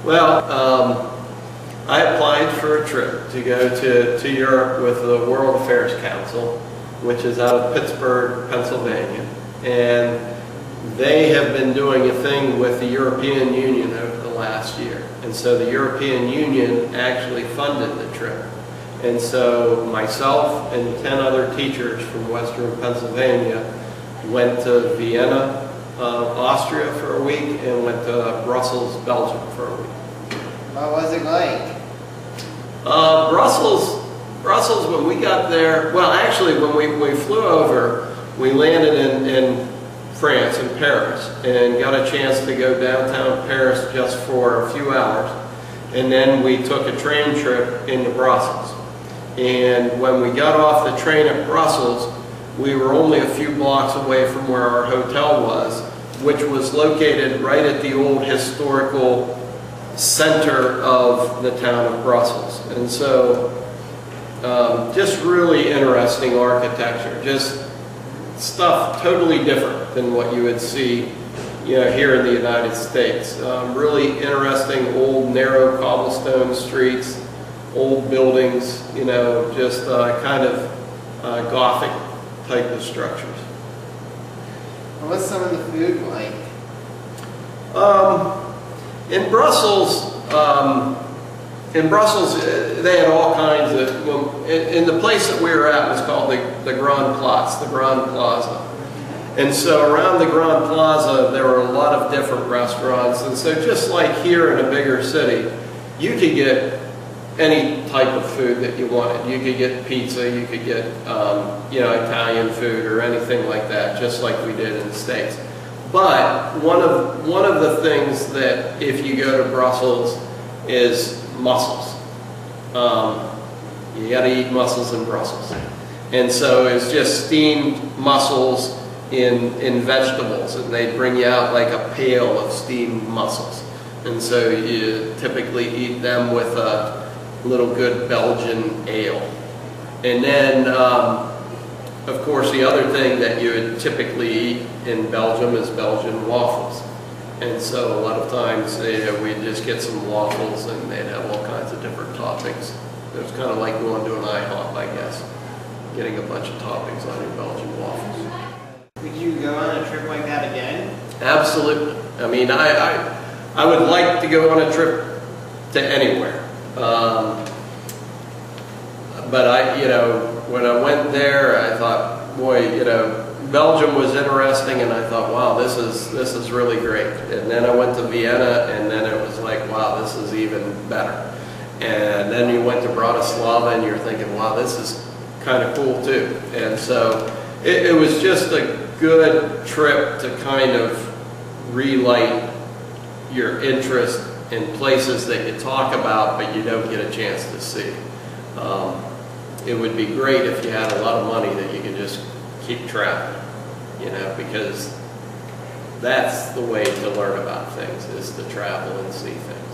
Well, I applied for a trip to go to Europe with the World Affairs Council, which is out of Pittsburgh, Pennsylvania. And they have been doing a thing with the European Union over the last year. And so the European Union actually funded the trip. And so myself and 10 other teachers from Western Pennsylvania went to Vienna, Austria for a week, and went to Brussels, Belgium for a week. What was it like? Brussels, when we got there, well, actually, when we flew over, we landed in France, in Paris, and got a chance to go downtown Paris just for a few hours. And then we took a train trip into Brussels. And when we got off the train at Brussels, we were only a few blocks away from where our hotel was, which was located right at the old historical center of the town of Brussels. And so just really interesting architecture, just stuff totally different than what you would see here in the United States. Really interesting old narrow cobblestone streets, old buildings, just kind of Gothic type of structures. What's some of the food like? In Brussels, they had all kinds of, in the place that we were at was called the Grand Place, the Grand Plaza. And so around the Grand Plaza, there were a lot of different restaurants. And so just like here in a bigger city, you could get any type of food that you wanted. You could get pizza, you could get, Italian food or anything like that, just like we did in the States. But one of the things that if you go to Brussels is mussels. You got to eat mussels in Brussels. And so it's just steamed mussels in vegetables, and they bring you out like a pail of steamed mussels. And so you typically eat them with a little good Belgian ale. And then, of course, the other thing that you would typically eat in Belgium is Belgian waffles. And so a lot of times we'd just get some waffles, and they'd have all kinds of different toppings. It was kind of like going to an IHOP, I guess, getting a bunch of toppings on your Belgian waffles. Would you go on a trip like that again? Absolutely. I mean, I would like to go on a trip to anywhere. But when I went there, I thought, boy, Belgium was interesting, and I thought, wow, this is really great. And then I went to Vienna, and then it was like, wow, this is even better. And then you went to Bratislava, and you're thinking, wow, this is kind of cool too. And so it was just a good trip to kind of relight your interest in places that you talk about but you don't get a chance to see. It would be great if you had a lot of money that you could just keep traveling, because that's the way to learn about things, is to travel and see things.